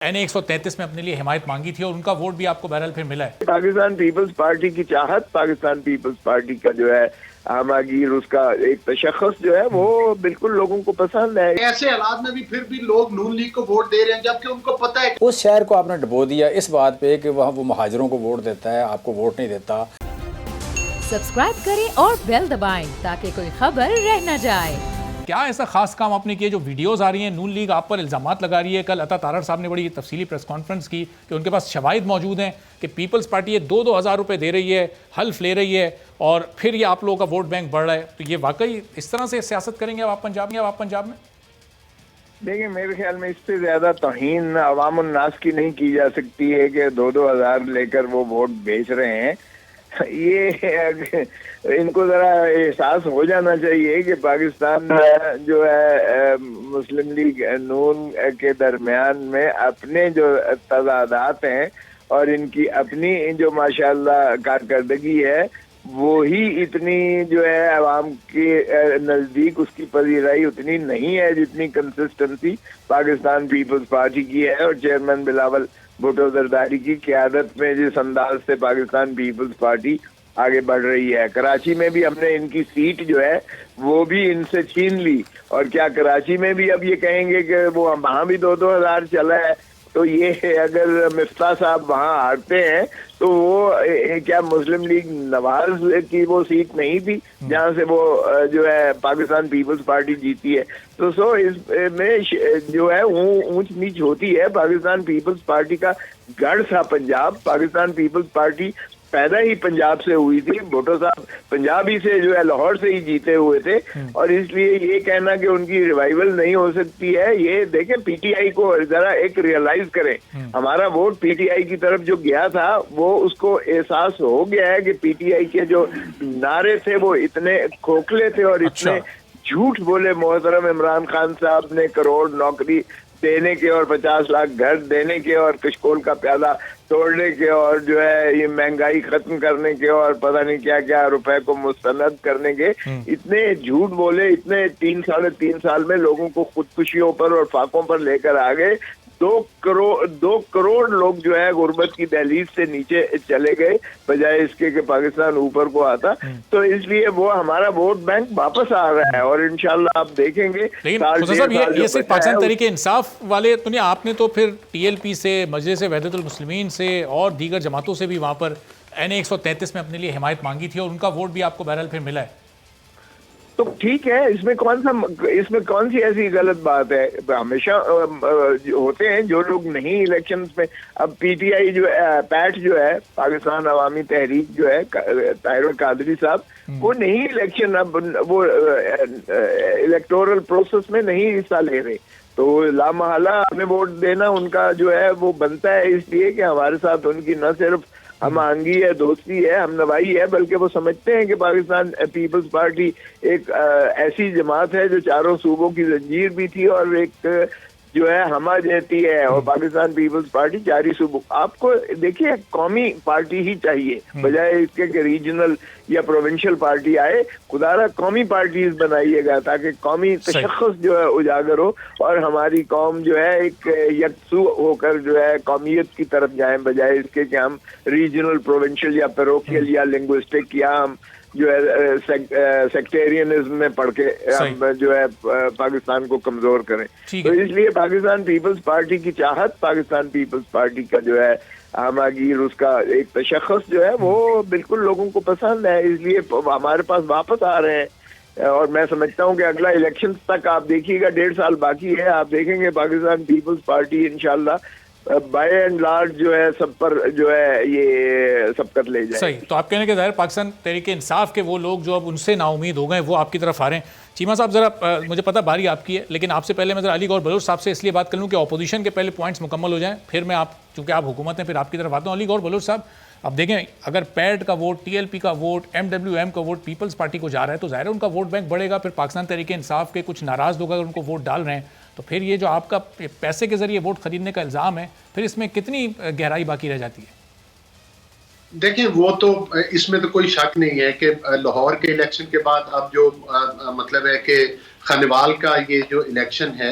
نے 133 میں اپنے لیے حمایت مانگی تھی اور ان کا ووٹ بھی آپ کو بہرحال پھر ملا ہے۔ پاکستان پیپلز پارٹی کی چاہت، پاکستان پیپلز پارٹی کا جو ہے ہماگیر، اس کا ایک تشخص جو ہے وہ بالکل لوگوں کو پسند ہے۔ ایسے حالات میں بھی لوگ نون لیگ کو ووٹ دے رہے ہیں جبکہ ان کو پتہ ہے اس شہر کو آپ نے ڈبو دیا اس بات پہ کہ وہاں وہ مہاجروں کو ووٹ دیتا ہے، آپ کو ووٹ نہیں دیتا۔ سبسکرائب کریں اور بیل دبائیں تاکہ کوئی خبر رہ نہ جائے۔ کیا ایسا خاص کام آپ نے کیا؟ جو ویڈیوز آ رہی ہیں، نون لیگ آپ پر الزامات لگا رہی ہے۔ کل عطا تارڑ صاحب نے بڑی تفصیلی پریس کانفرنس کی کہ ان کے پاس شواہد موجود ہیں کہ پیپلز پارٹی یہ 2-2 ہزار روپے دے رہی ہے، حلف لے رہی ہے اور پھر یہ آپ لوگوں کا ووٹ بینک بڑھ رہا ہے۔ تو یہ واقعی اس طرح سے سیاست کریں گے آپ پنجاب میں؟ دیکھیں، میرے خیال میں اس سے زیادہ توہین عوام الناس کی نہیں کی جا سکتی ہے کہ 2-2 ہزار لے کر وہ ووٹ بیچ رہے ہیں۔ یہ ان کو ذرا احساس ہو جانا چاہیے کہ پاکستان جو ہے مسلم لیگ نون کے درمیان میں اپنے جو تضادات ہیں اور ان کی اپنی جو ماشاءاللہ کارکردگی ہے وہی اتنی جو ہے عوام کے نزدیک اس کی پذیرائی اتنی نہیں ہے جتنی کنسسٹنسی پاکستان پیپلز پارٹی کی ہے اور چیئرمین بلاول بھٹو زرداری کی قیادت میں جس انداز سے پاکستان پیپلز پارٹی آگے بڑھ رہی ہے۔ کراچی میں بھی ہم نے ان کی سیٹ جو ہے وہ بھی ان سے چھین لی، اور کیا کراچی میں بھی اب یہ کہیں گے کہ وہ وہاں بھی 2-2 ہزار چلا ہے؟ تو یہ اگر مفتاح صاحب وہاں ہارتے ہیں تو وہ کیا مسلم لیگ نواز کی وہ سیٹ نہیں تھی جہاں سے وہ جو ہے پاکستان پیپلز پارٹی جیتی ہے؟ تو اس میں جو ہے اونچ نیچ ہوتی ہے۔ پاکستان پیپلز پارٹی کا گڑھ تھا پنجاب، پاکستان پیپلز پارٹی پیدا ہی پنجاب سے ہوئی تھی، بھٹو صاحب پنجاب ہی سے جو ہے لاہور سے ہی جیتے ہوئے تھے، اور اس لیے یہ کہنا کہ ان کی ریوائول نہیں ہو سکتی ہے، یہ دیکھیں پی ٹی آئی کو ذرا ایک ریئلائز کریں۔ ہمارا ووٹ پی ٹی آئی کی طرف جو گیا تھا وہ اس کو احساس ہو گیا ہے کہ پی ٹی آئی کے جو نعرے تھے وہ اتنے کھوکھلے تھے اور اتنے جھوٹ بولے۔ محترم عمران خان صاحب نے کروڑ نوکری دینے کے اور 50 لاکھ گھر دینے کے اور کشکول کا پیالہ توڑنے کے اور جو ہے یہ مہنگائی ختم کرنے کے اور پتہ نہیں کیا کیا روپے کو مستند کرنے کے اتنے جھوٹ بولے، اتنے 3-3.5 سال میں لوگوں کو خودکشیوں پر اور فاقوں پر لے کر آ گئے۔ 2 کروڑ لوگ جو ہے غربت کی دہلیز سے نیچے چلے گئے بجائے اس کے کہ پاکستان اوپر کو آتا۔ تو اس لیے وہ ہمارا ووٹ بینک واپس آ رہا ہے اور انشاءاللہ آپ دیکھیں گے۔ لیکن خدا صاحب یہ صرف پاکستان تحریک انصاف والے تو نہیں، آپ نے تو پھر ٹی ایل پی سے، مجلس وحدت المسلمین سے اور دیگر جماعتوں سے بھی وہاں پر نے 133 میں اپنے لیے حمایت مانگی تھی اور ان کا ووٹ بھی آپ کو بہرحال پھر ملا ہے۔ تو ٹھیک ہے، اس میں کون سی ایسی غلط بات ہے؟ ہمیشہ ہوتے ہیں جو لوگ نہیں الیکشنز میں۔ اب پی ٹی آئی جو ہے، پیٹ جو ہے پاکستان عوامی تحریک جو ہے، طاہر القادری صاحب، وہ نہیں الیکشن، اب وہ الیکٹورل پروسیس میں نہیں حصہ لے رہے، تو لامحالہ ہمیں ووٹ دینا ان کا جو ہے وہ بنتا ہے، اس لیے کہ ہمارے ساتھ ان کی نہ صرف ہم آہنگی ہے، دوستی ہے، ہم نوائی ہے، بلکہ وہ سمجھتے ہیں کہ پاکستان پیپلز پارٹی ایک ایسی جماعت ہے جو چاروں صوبوں کی زنجیر بھی تھی اور ایک جو ہے ہمہ جہتی ہے، اور پاکستان پیپلز پارٹی 4 صوبوں۔ آپ کو دیکھیے قومی پارٹی ہی چاہیے بجائے اس کے کہ ریجنل یا پروونشل پارٹی آئے۔ خدا را قومی پارٹیز بنائیے گا تاکہ قومی تشخص جو ہے اجاگر ہو اور ہماری قوم جو ہے ایک یکسو ہو کر جو ہے قومیت کی طرف جائیں بجائے اس کے کہ ہم ریجنل، پروونشل یا پیروکیل یا لنگوسٹک یا ہم جو ہے سیکٹیرینزم میں پڑھ کے ہم جو ہے پاکستان کو کمزور کریں۔ تو اس لیے پاکستان پیپلز پارٹی کی چاہت، پاکستان پیپلز پارٹی کا جو ہے ہماگیر، اس کا ایک تشخص جو ہے وہ بالکل لوگوں کو پسند ہے، اس لیے ہمارے پاس واپس آ رہے ہیں۔ اور میں سمجھتا ہوں کہ اگلا الیکشن تک آپ دیکھیے گا، 1.5 سال باقی ہے، آپ دیکھیں گے پاکستان پیپلز پارٹی انشاءاللہ بائی اینڈ لارج جو ہے سب پر جو ہے یہ سبقت لے جائے۔ صحیح، تو آپ کہنے کے ظاہر پاکستان تحریک انصاف کے وہ لوگ جو اب ان سے نا امید ہو گئے وہ آپ کی طرف آ رہے ہیں۔ چیمہ صاحب ذرا مجھے پتہ باری آپ کی ہے، لیکن آپ سے پہلے میں ذرا علی گور بلوچ صاحب سے اس لیے بات کر لوں کہ اپوزیشن کے پہلے پوائنٹس مکمل ہو جائیں، پھر میں چونکہ آپ حکومت ہیں پھر آپ کی طرف آتا ہوں۔ علی گور بلوچ صاحب، اب دیکھیں اگر پیڈ کا ووٹ، ٹی ایل پی کا ووٹ، MWM کا ووٹ پیپلز پارٹی کو جا رہا ہے تو ظاہر ہے ان کا ووٹ بینک بڑھے گا، پھر پاکستان تحریک انصاف کے کچھ ناراض لوگ اگر ان کو ووٹ ڈال رہے ہیں تو پھر یہ جو آپ کا پیسے کے ذریعے ووٹ خریدنے کا الزام ہے، پھر اس میں کتنی گہرائی باقی رہ جاتی ہے؟ دیکھیں، وہ تو اس میں تو کوئی شک نہیں ہے کہ لاہور کے الیکشن کے بعد اب جو مطلب ہے کہ خانوال کا یہ جو الیکشن ہے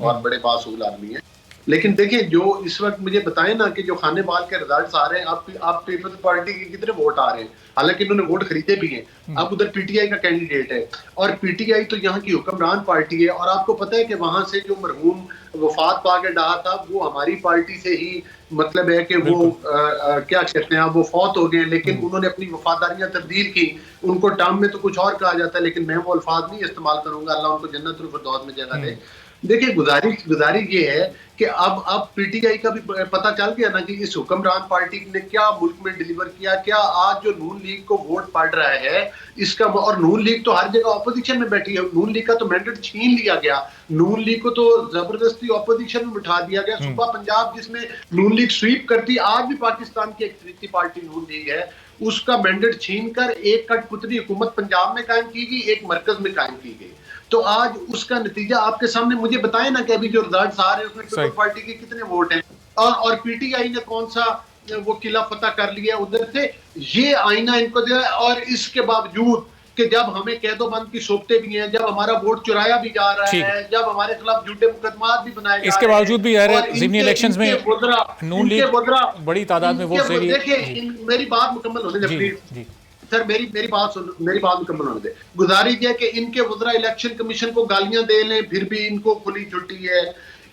اور بڑے باصول آدمی ہیں، لیکن دیکھیں جو اس وقت مجھے بتائیں نا کہ جو خانے بال کے رزلٹس آ رہے ہیں، آپ پیپلز پارٹی کے کتنے ووٹ آ رہے ہیں، حالانکہ انہوں نے ووٹ خریدے بھی ہیں، اب ادھر پی ٹی آئی کا کینڈیڈیٹ ہے، اور پی ٹی آئی تو یہاں کی حکمران پارٹی ہے، اور آپ کو پتہ ہے کہ وہاں سے جو مرحوم وفات پا کے ڈہا تھا وہ ہماری پارٹی سے ہی مطلب ہے کہ وہ کیا کہتے ہیں وہ فوت ہو گئے، لیکن انہوں نے اپنی وفاداریاں تبدیل کی، ان کو ٹرم میں تو کچھ اور کہا جاتا ہے، لیکن میں وہ الفاظ نہیں استعمال کروں گا، اللہ ان کو جنت الفردوس میں جگہ دے۔ دیکھیں گزارش یہ ہے کہ اب پی ٹی آئی کا بھی پتہ چل گیا نا کہ اس حکمران پارٹی نے کیا ملک میں ڈیلیور کیا، کیا آج جو نون لیگ کو ووٹ پڑ رہا ہے اس کا، اور نون لیگ تو ہر جگہ اپوزیشن میں بیٹھی ہے، نون لیگ کا تو مینڈیٹ چھین لیا گیا، نون لیگ کو تو زبردستی اپوزیشن میں بٹھا دیا گیا، صوبہ پنجاب جس میں نون لیگ سویپ کرتی، آج بھی پاکستان کی ایک پارٹی نون لیگ ہے، اس کا مینڈیٹ چھین کر ایک کٹ پتلی حکومت پنجاب میں قائم کی گئی، ایک مرکز میں قائم کی گئی، تو آج اس کا نتیجہ آپ کے سامنے، مجھے بتائیں نا کہ ابھی جو رزلٹس آ رہے ہیں اس میں پیپلز پارٹی کے کتنے ووٹ ہیں، اور پی ٹی آئی نے کون سا وہ قلعہ فتح کر لیا ادھر سے، یہ آئینہ ان کو دیا، اور اس کے باوجود کہ جب ہمیں قید و بند کی صوبتیں بھی ہیں، جب ہمارا ووٹ چرایا بھی جا رہا ہے، جب ہمارے خلاف جھوٹے مقدمات بھی بنائے جا رہے ہیں، اس کے باوجود بھی ضمنی الیکشنز میں نون لیگ بڑی تعداد میں ووٹ لے رہی ہے۔ دیکھیں میری بات مکمل ہونے دیں پلیز سر، میری بات مکمل ہونے دیں۔ گزارش ہے کہ ان کے وزراء الیکشن کمیشن کو گالیاں دے لیں پھر بھی ان کو کھلی چھٹی ہے،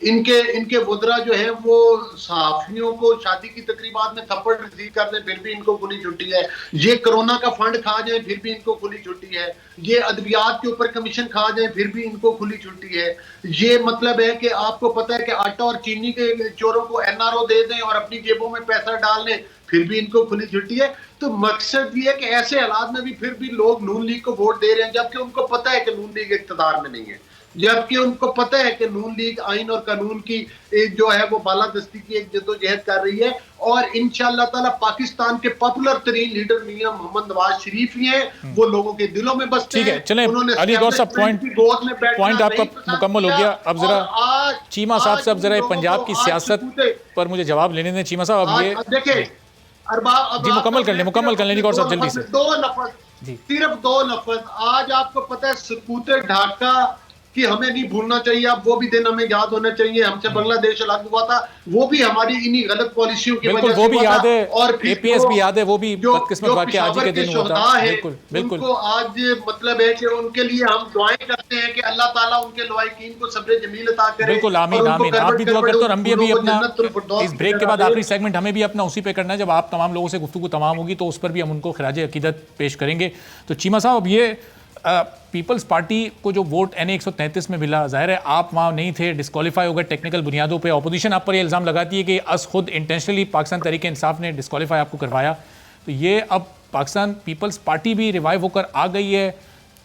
ان کے وزراء جو ہیں وہ صحافیوں کو شادی کی تقریبات میں تھپڑ ریزی کر دیں پھر بھی ان کو کھلی چھٹی ہے، یہ کرونا کا فنڈ کھا جائیں پھر بھی ان کو کھلی چھٹی ہے، یہ ادویات کے اوپر کمیشن کھا جائیں پھر بھی ان کو کھلی چھٹی ہے، یہ مطلب ہے کہ آپ کو پتہ ہے کہ آٹا اور چینی کے چوروں کو این آر او دے دیں اور اپنی جیبوں میں پیسہ ڈال لیں پھر بھی ان کو کھلی چھٹی ہے۔ تو مقصد یہ ہے کہ ایسے حالات میں بھی پھر بھی لوگ نون لیگ کو ووٹ دے رہے ہیں، جبکہ ان کو پتہ ہے کہ نون لیگ اقتدار میں نہیں ہے، جبکہ ان کو پتہ ہے کہ نون لیگ آئین اور قانون کی جو ہے وہ بالادستی کی ایک جدوجہد کر رہی ہے، اور انشاءاللہ تعالی پاکستان کے پاپولر ترین لیڈر میاں محمد نواز شریف ہی ہیں، وہ لوگوں کے دلوں میں بستے ہیں۔ ٹھیک ہے، چلیں علی گور صاحب پوائنٹ آپ کا مکمل ہو گیا۔ اب ذرا چیمہ صاحب سے اب ذرا پنجاب کی سیاست پر مجھے جواب لینے دیں۔ چیمہ صاحب اب یہ دیکھیں جی مکمل کر لیں علی گور صاحب جلدی سے، صرف دو لفظ۔ آج آپ کو پتہ ہے سکوت ڈھاکہ کہ ہمیں نہیں بھولنا چاہیے، اب وہ بھی دن ہمیں یاد ہونا چاہیے، ہم سے بنگلہ دیش الگ ہوا تھا، وہ بھی ہماری انہی غلط پالیسیوں کی وجہ سے وہ بھی یاد ہے، اور اے پی ایس بھی یاد ہے، وہ بھی بدقسمت واقعہ آج کے دن ہوا تھا۔ ان کو آج مطلب ہے کہ ان کے لیے ہم دعائیں کرتے ہیں کہ اللہ تعالیٰ ان کے لوائقین کو صبر جمیل عطا کرے۔ بالکل آمین آمین، آپ بھی دعا کرتے ہیں، اور ہم بھی ابھی اپنا اس بریک کے بعد آخری سیگمنٹ ہمیں بھی اپنا اسی پہ کرنا ہے، جب آپ تمام لوگوں سے گفتگو تمام ہوگی تو اس پر بھی ہم ان کو خراج عقیدت پیش کریں گے۔ تو چیمہ صاحب اب یہ پیپلز پارٹی کو جو ووٹ این 133 میں ملا، ظاہر ہے آپ وہاں نہیں تھے، ڈسکوالیفائی ہو گئے ٹیکنیکل بنیادوں پہ، اپوزیشن آپ پر یہ الزام لگاتی ہے کہ از خود انٹینشنلی پاکستان تحریک انصاف نے ڈسکوالیفائی آپ کو کروایا، تو یہ اب پاکستان پیپلز پارٹی بھی ریوائیو ہو کر آ گئی ہے،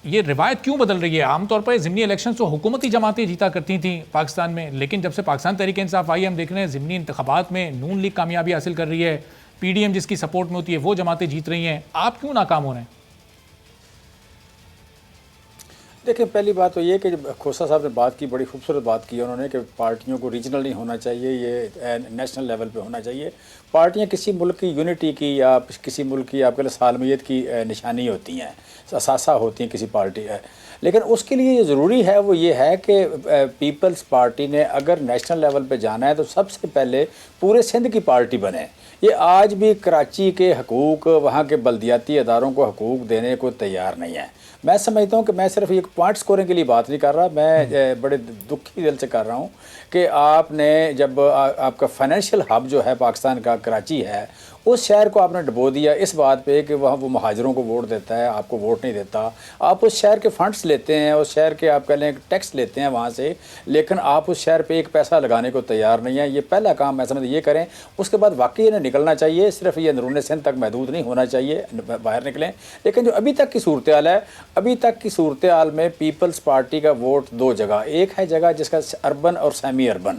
یہ روایت کیوں بدل رہی ہے؟ عام طور پر ضمنی الیکشن تو حکومتی جماعتیں جیتا کرتی تھیں پاکستان میں، لیکن جب سے پاکستان تحریک انصاف آئی ہم دیکھ رہے ہیں ضمنی انتخابات میں نون لیگ کامیابی حاصل کر رہی ہے، پی ڈی ایم جس کی سپورٹ میں ہوتی ہے وہ جماعتیں جیت رہی ہیں، آپ کیوں ناکام ہو رہے ہیں؟ دیکھیں پہلی بات تو یہ کہ جب کھوسا صاحب نے بات کی، بڑی خوبصورت بات کی انہوں نے کہ پارٹیوں کو ریجنل نہیں ہونا چاہیے، یہ نیشنل لیول پہ ہونا چاہیے۔ پارٹیاں کسی ملک کی یونٹی کی یا کسی ملک کی آپ کے لیے سالمیت کی نشانی ہوتی ہیں، اثاثہ ہوتی ہیں کسی پارٹی ہے، لیکن اس کے لیے یہ ضروری ہے وہ یہ ہے کہ پیپلز پارٹی نے اگر نیشنل لیول پہ جانا ہے تو سب سے پہلے پورے سندھ کی پارٹی بنے۔ یہ آج بھی کراچی کے حقوق، وہاں کے بلدیاتی اداروں کو حقوق دینے کو تیار نہیں ہے۔ میں سمجھتا ہوں کہ میں صرف ایک پوائنٹ سکورنگ کے لیے بات نہیں کر رہا، میں بڑے دکھی دل سے کر رہا ہوں کہ آپ نے جب آپ کا فائنینشیل ہب جو ہے پاکستان کا کراچی ہے، اس شہر کو آپ نے ڈبو دیا اس بات پہ کہ وہاں وہ مہاجروں کو ووٹ دیتا ہے، آپ کو ووٹ نہیں دیتا۔ آپ اس شہر کے فنڈس لیتے ہیں، اس شہر کے آپ کہہ لیں ٹیکس لیتے ہیں وہاں سے، لیکن آپ اس شہر پہ ایک پیسہ لگانے کو تیار نہیں ہیں۔ یہ پہلا کام میں سمجھتا یہ کریں، اس کے بعد واقعی انہیں نکلنا چاہیے، صرف یہ اندرون سندھ تک محدود نہیں ہونا چاہیے، باہر نکلیں۔ لیکن جو ابھی تک کی صورتحال ہے، ابھی تک کی صورتحال میں پیپلز پارٹی کا ووٹ دو جگہ، ایک ہے جگہ جس کا اربن اور سیمی اربن،